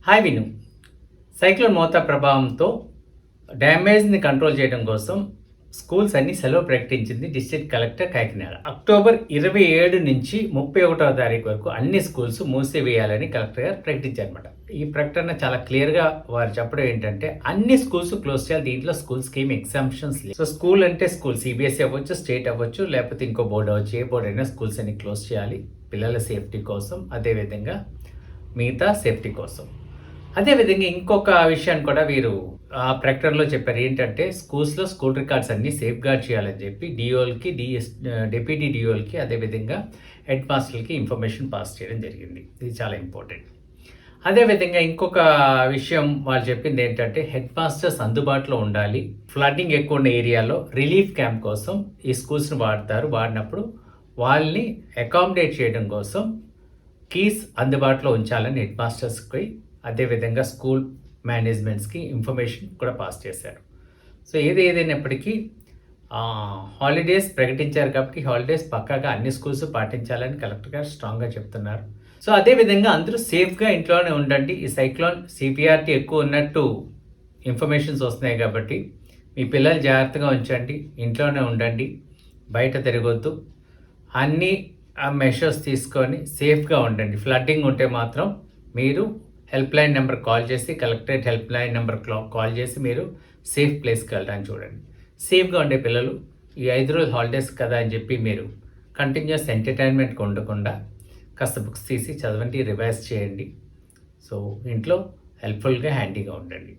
Hi విను. Cyclone మోతా ప్రభావంతో డ్యామేజ్ని control చేయడం కోసం స్కూల్స్ అన్ని సెలవు ప్రకటించింది డిస్ట్రిక్ట్ కలెక్టర్ కాకినాడ. అక్టోబర్ 27 నుంచి 31వ తారీఖు వరకు అన్ని స్కూల్స్ మూసివేయాలని కలెక్టర్ గారు ప్రకటించారన్నమాట. ఈ ప్రకటన చాలా క్లియర్గా వారు చెప్పడం ఏంటంటే అన్ని స్కూల్స్ క్లోజ్ చేయాలి. దీంట్లో స్కూల్స్కి ఏమి ఎగ్జామ్షన్స్ లేదు. సో స్కూల్ అంటే స్కూల్ సిబిఎస్ఈ అవ్వచ్చు, స్టేట్ అవ్వచ్చు, లేకపోతే ఇంకో బోర్డు అవ్వచ్చు. ఏ బోర్డు అయినా స్కూల్స్ అన్ని క్లోజ్ చేయాలి పిల్లల సేఫ్టీ కోసం, అదేవిధంగా మిగతా సేఫ్టీ కోసం. అదేవిధంగా ఇంకొక విషయాన్ని కూడా వీరు ఆ ప్రకటనలో చెప్పారు. ఏంటంటే స్కూల్స్లో స్కూల్ రికార్డ్స్ అన్ని సేఫ్ గార్డ్ చేయాలని చెప్పి డిఓలకి, డిప్యూటీ డిఓలకి, అదేవిధంగా హెడ్ మాస్టర్లకి ఇన్ఫర్మేషన్ పాస్ చేయడం జరిగింది. ఇది చాలా ఇంపార్టెంట్. అదేవిధంగా ఇంకొక విషయం వాళ్ళు చెప్పింది ఏంటంటే హెడ్ మాస్టర్స్ అందుబాటులో ఉండాలి. ఫ్లడ్డింగ్ ఎక్కువ ఉన్న ఏరియాలో రిలీఫ్ క్యాంప్ కోసం ఈ స్కూల్స్ని వాడినప్పుడు వాళ్ళని అకామిడేట్ చేయడం కోసం కీస్ అందుబాటులో ఉంచాలని హెడ్ మాస్టర్స్కి, అదేవిధంగా స్కూల్ మేనేజ్మెంట్స్కి ఇన్ఫర్మేషన్ కూడా పాస్ చేశారు. సో ఏదైనప్పటికీ హాలిడేస్ ప్రకటించారు కాబట్టి హాలిడేస్ పక్కాగా అన్ని స్కూల్స్ పాటించాలని కలెక్టర్ గారు స్ట్రాంగ్గా చెప్తున్నారు. సో అదేవిధంగా అందరూ సేఫ్గా ఇంట్లోనే ఉండండి. ఈ సైక్లోన్ సిపిఆర్టీ ఎక్కువ ఉన్నట్టు ఇన్ఫర్మేషన్స్ వస్తున్నాయి కాబట్టి మీ పిల్లలు జాగ్రత్తగా ఉంచండి, ఇంట్లోనే ఉండండి, బయట తిరగొద్దు. అన్ని మెషర్స్ తీసుకొని సేఫ్గా ఉండండి. ఫ్లడ్డింగ్ ఉంటే మాత్రం మీరు హెల్ప్ లైన్ నెంబర్ కాల్ చేసి, collectorate help line number call చేసి మీరు సేఫ్ ప్లేస్కి వెళ్ళడానికి చూడండి. సేఫ్గా ఉండే పిల్లలు ఈ 5 రోజులు హాలిడేస్ కదా అని చెప్పి మీరు కంటిన్యూస్ ఎంటర్టైన్మెంట్కి ఉండకుండా కాస్త బుక్స్ తీసి చదవండి, రివైజ్ చేయండి. సో ఇంట్లో హెల్ప్ఫుల్గా హ్యాండీగా ఉండండి.